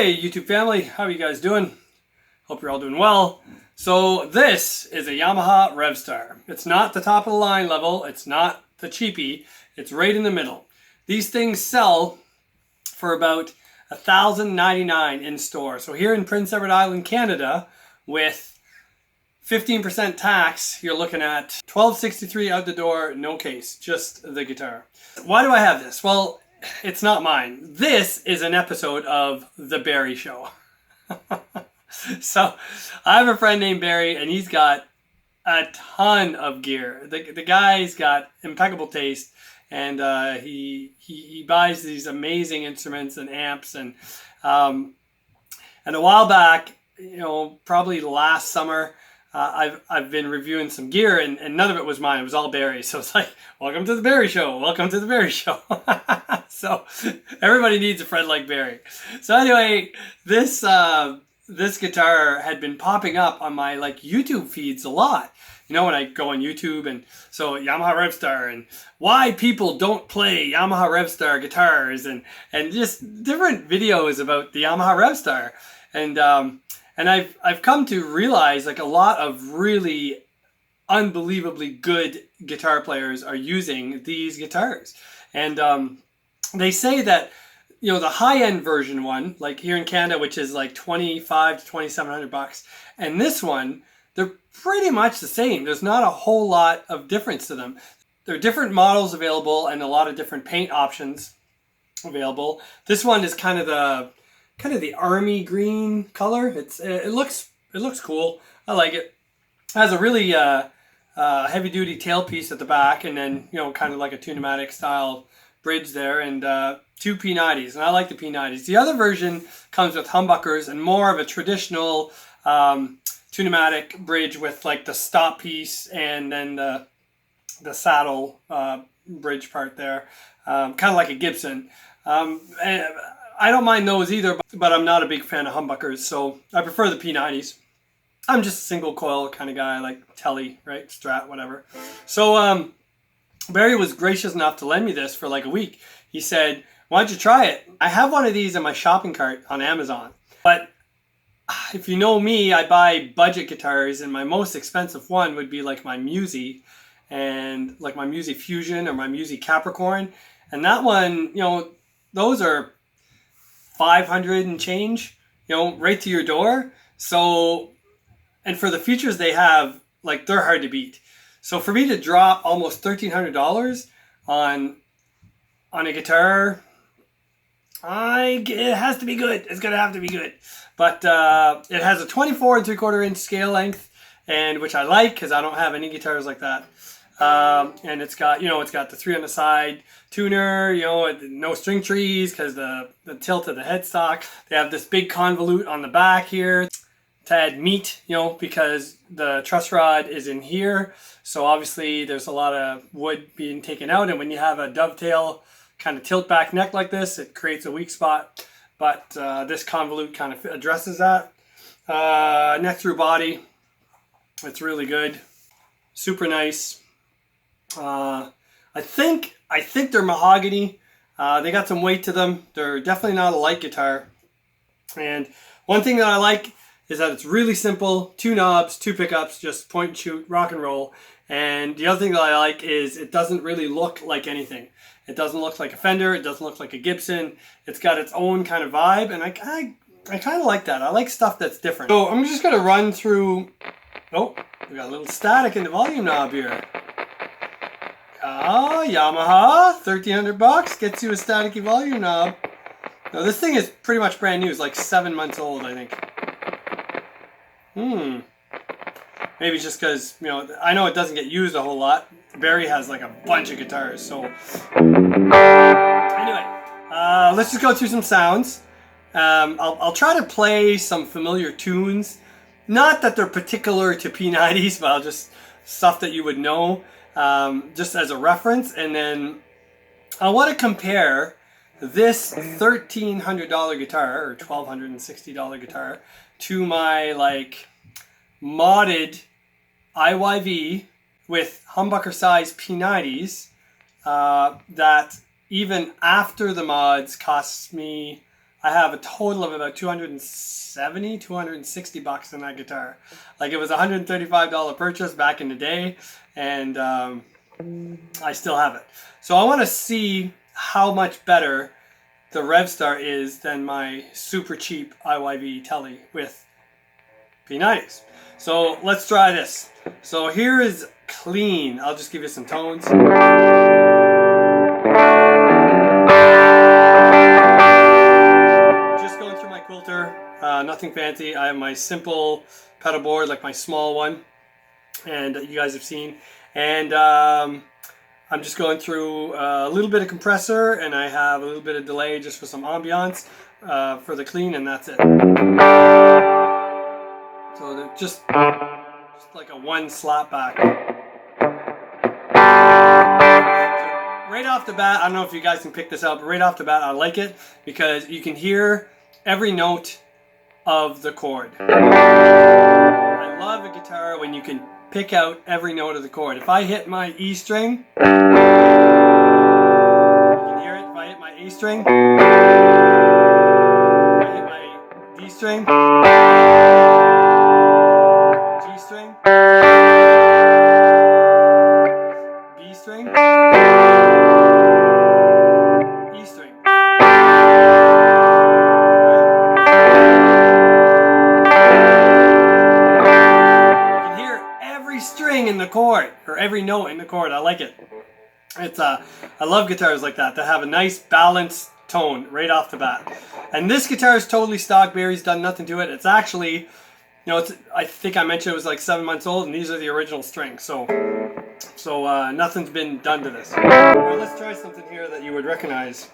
Hey YouTube family, how are you guys doing? Hope you're all doing well. So this is a Yamaha Revstar. It's not the top of the line level, it's not the cheapie, it's right in the middle. These things sell for about $1,099 in store. So here in Prince Edward Island, Canada, with 15% tax, you're looking at $1,263 out the door, no case, just the guitar. Why do I have this? Well, it's not mine. This is an episode of The Barry Show. So I have a friend named Barry, and he's got a ton of gear. The guy's got impeccable taste, and he buys these amazing instruments and amps. And a while back, probably last summer, I've been reviewing some gear, and none of it was mine. It was all Barry. So it's like, welcome to the Barry Show. Welcome to the Barry Show. So everybody needs a friend like Barry. So anyway, this guitar had been popping up on my YouTube feeds a lot. When I go on YouTube, and so Yamaha Revstar and why people don't play Yamaha Revstar guitars, and just different videos about the Yamaha Revstar. And I've come to realize a lot of really unbelievably good guitar players are using these guitars. And they say that, the high-end version one, like here in Canada, which is like $2,500 to $2,700, and this one, they're pretty much the same. There's not a whole lot of difference to them. There are different models available and a lot of different paint options available. This one is kind of the army green color. It looks cool. I like it. It has a really heavy duty tailpiece at the back, and then kind of like a Tune-o-matic style bridge there, and two P90s, and I like the P90s. The other version comes with humbuckers and more of a traditional Tune-o-matic bridge with the stop piece and then the saddle bridge part there, kind of like a Gibson. And I don't mind those either, but I'm not a big fan of humbuckers, so I prefer the P90s. I'm just a single coil kind of guy, like Telly, right? Strat, whatever. So Barry was gracious enough to lend me this for a week. He said, why don't you try it? I have one of these in my shopping cart on Amazon, but if you know me, I buy budget guitars, and my most expensive one would be my Musi, and my Musi Fusion or my Musi Capricorn. And that one, those are 500 and change, right to your door. So, and for the features they have, they're hard to beat. So for me to drop almost $1,300 on a guitar, it has to be good. It's gonna have to be good. But it has a 24 3/4 inch scale length, and which I like because I don't have any guitars like that. And it's got the 3 on the side tuner, no string trees because the tilt of the headstock. They have this big convolute on the back here to add meat, because the truss rod is in here. So obviously there's a lot of wood being taken out, and when you have a dovetail kind of tilt back neck like this, it creates a weak spot. But this convolute kind of addresses that. Neck through body, it's really good, super nice. I think they're mahogany. They got some weight to them. They're definitely not a light guitar. And one thing that I like is that it's really simple. 2 knobs, 2 pickups, just point and shoot, rock and roll. And the other thing that I like is it doesn't really look like anything. It doesn't look like a Fender. It doesn't look like a Gibson. It's got its own kind of vibe, and I kind of like that. I like stuff that's different. So I'm just going to run through... Oh, we got a little static in the volume knob here. Yamaha, $1,300 gets you a staticky volume knob. Now this thing is pretty much brand new. It's 7 months old, I think. Maybe just because, I know it doesn't get used a whole lot. Barry has a bunch of guitars, so. Anyway, let's just go through some sounds. I'll try to play some familiar tunes. Not that they're particular to P90s, but I'll just stuff that you would know, just as a reference. And then I want to compare this $1,300 guitar, or $1,260 guitar, to my modded IYV with humbucker size P90s that even after the mods costs me I have a total of about 270, 260 bucks in that guitar. Like, it was a $135 purchase back in the day, and I still have it. So I want to see how much better the Revstar is than my super cheap IYV Telly with P90s. So let's try this. So here is clean. I'll just give you some tones. Nothing fancy. I have my simple pedal board, like my small one, and you guys have seen. And I'm just going through a little bit of compressor, and I have a little bit of delay just for some ambiance for the clean, and that's it. So they're just like a one slap back. So right off the bat, I don't know if you guys can pick this out, but right off the bat, I like it because you can hear every note of the chord. I love a guitar when you can pick out every note of the chord. If I hit my E string, you can hear it. If I hit my A string, if I hit my D string, G string, B string, E string. In the chord, or every note in the chord. I like it. It's I love guitars like that have a nice balanced tone right off the bat. And this guitar is totally stock. Barry's done nothing to it. It's actually, you know, I think I mentioned it was like 7 months old, and these are the original strings. So nothing's been done to this. Well, let's try something here that you would recognize.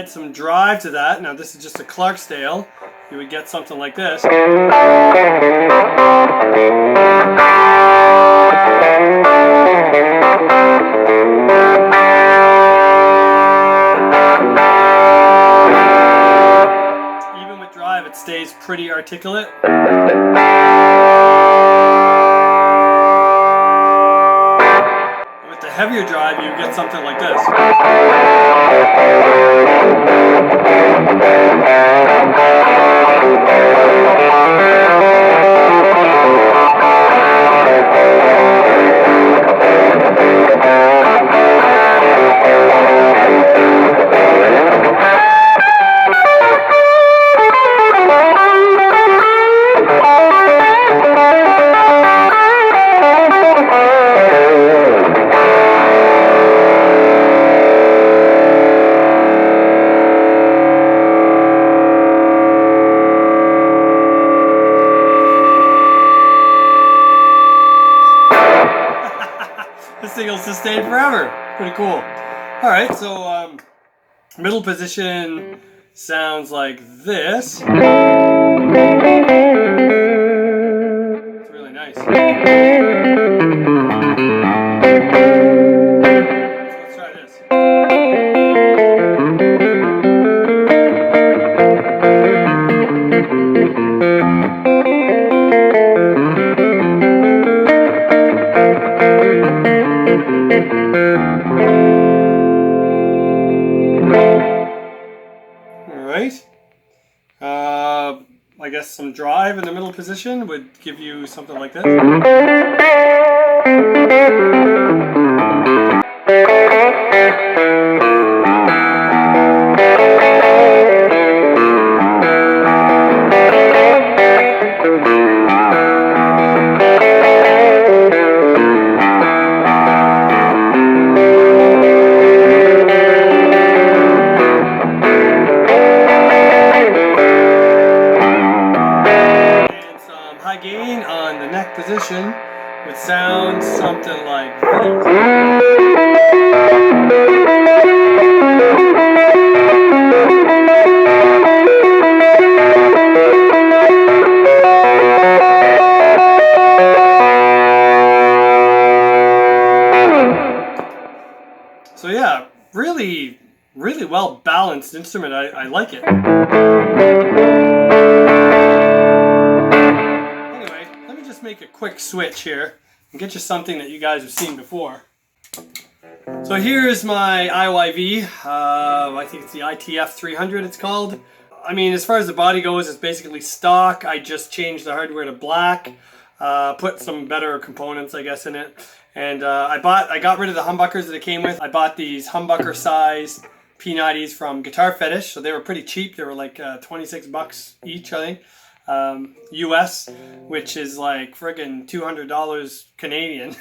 Some drive to that. Now this is just a Clarksdale. You would get something like this. Even with drive, it stays pretty articulate. With the heavier drive, you get something like this. This thing will sustain forever. Pretty cool. Alright, so middle position sounds like this. It's really nice. Let's try this. Alright. I guess some drive in the middle position would give you something like this. High gain on the neck position would sound something like this. So yeah, really well balanced instrument. I like it. Anyway, let me just make a quick switch here and get you something that you guys have seen before. So here's my IYV. I think it's the ITF 300 it's called. I mean, as far as the body goes, it's basically stock. I just changed the hardware to black, put some better components, I guess, in it. And I got rid of the humbuckers that it came with. I bought these humbucker size P90s from Guitar Fetish, so they were pretty cheap. They were like 26 bucks each, I think, US, which is like friggin' $200 Canadian.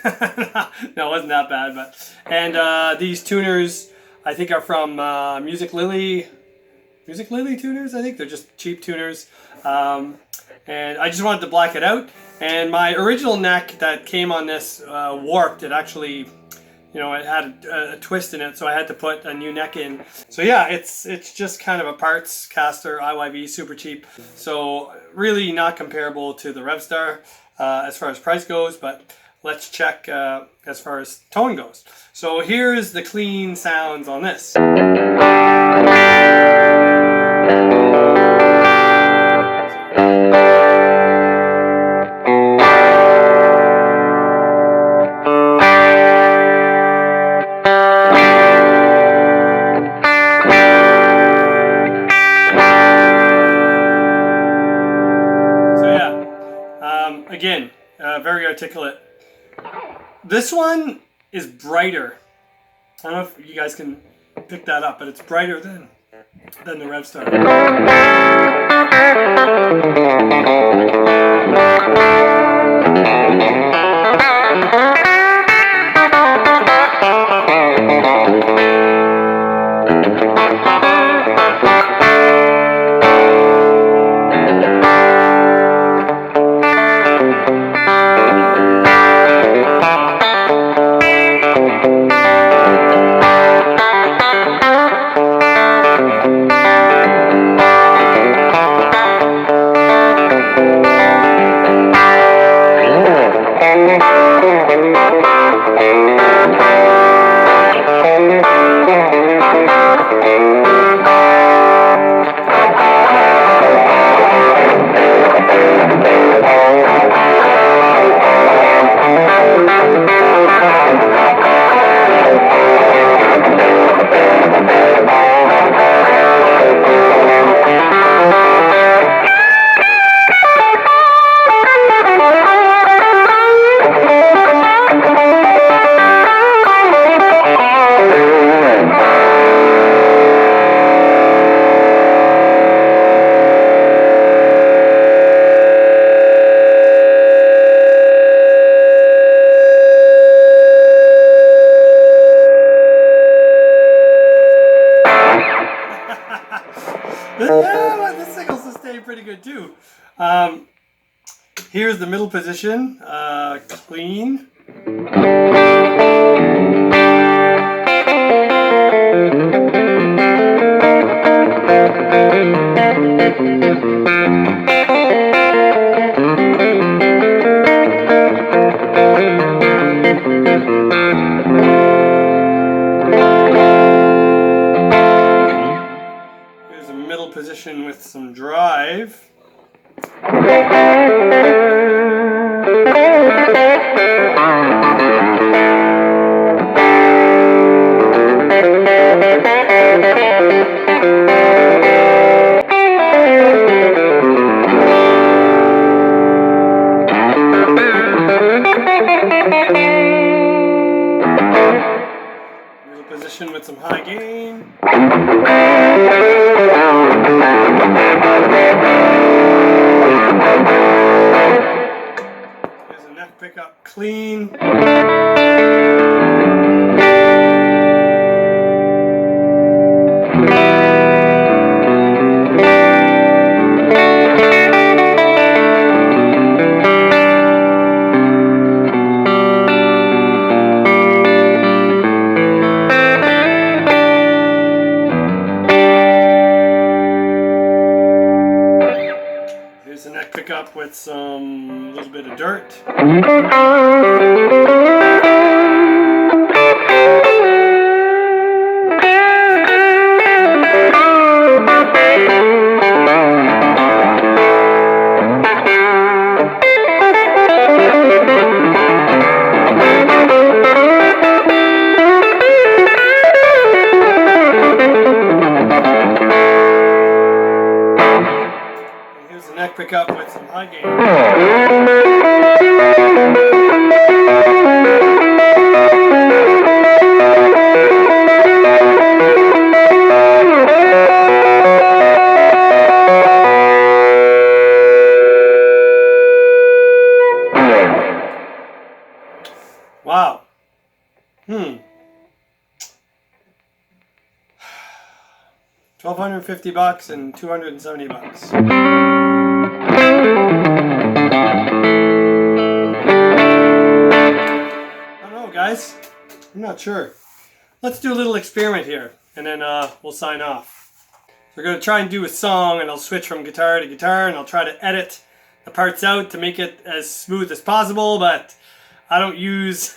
No, it wasn't that bad, but and these tuners I think are from Music Lily tuners. I think they're just cheap tuners, and I just wanted to black it out. And my original neck that came on this warped. It actually, you know, it had a twist in it, so I had to put a new neck in. So yeah, it's just kind of a parts caster IYV, super cheap. So really not comparable to the Revstar as far as price goes, but let's check as far as tone goes. So here's the clean sounds on this. Again, very articulate. This one is brighter. I don't know if you guys can pick that up, but it's brighter than the Revstar. This signal's staying pretty good too. Here's the middle position, clean. Here's a middle position with some drive. Middle position with some high gain. Here's a neck pickup, clean. Here's a neck pickup with some little bit of dirt. pickup with some high gain. Wow. 1,250 bucks and 270 bucks. I don't know, guys. I'm not sure. Let's do a little experiment here, and then we'll sign off. So we're going to try and do a song, and I'll switch from guitar to guitar, and I'll try to edit the parts out to make it as smooth as possible, but I don't use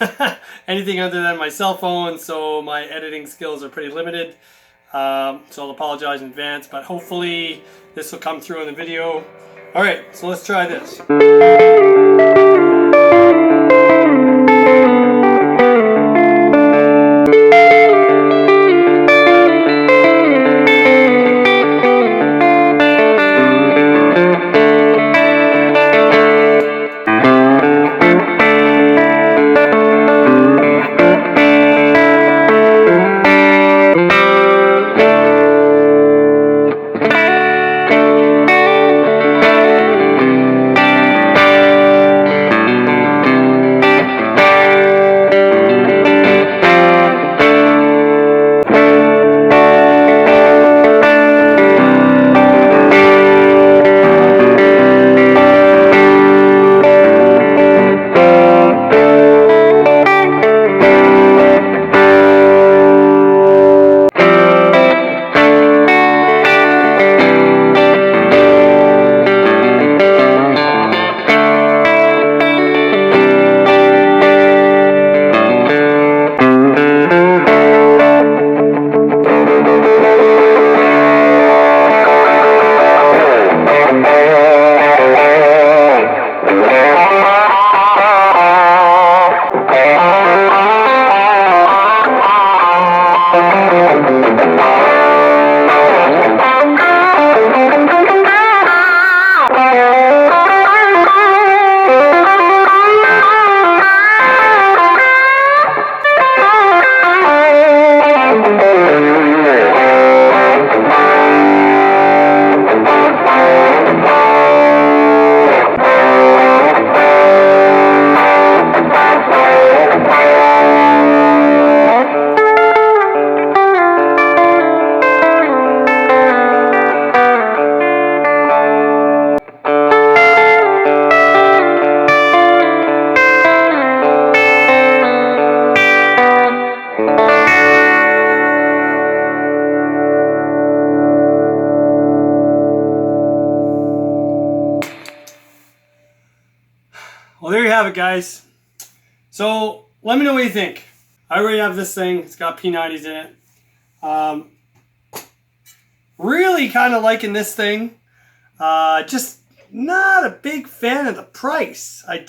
anything other than my cell phone, so my editing skills are pretty limited. So I'll apologize in advance, but hopefully this will come through in the video. Alright, so let's try this. Well, there you have it, guys. So let me know what you think. I already have this thing. It's got P90s in it. Really kind of liking this thing. Just not a big fan of the price. I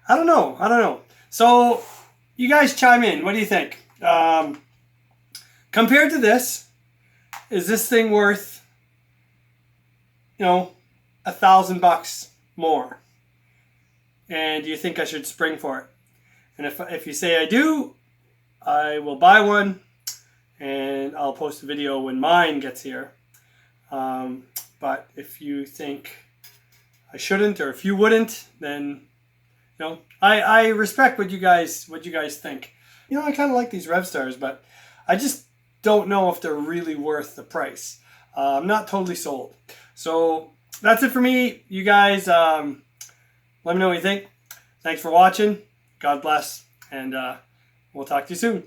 don't know. So you guys chime in. What do you think? Compared to this, is this thing worth, $1,000 more? And do you think I should spring for it? And if you say I do, I will buy one, and I'll post a video when mine gets here. But if you think I shouldn't, or if you wouldn't, then I respect what you guys think. I kind of like these Revstars, but I just don't know if they're really worth the price. I'm not totally sold. So that's it for me. You guys, let me know what you think. Thanks for watching. God bless, and we'll talk to you soon.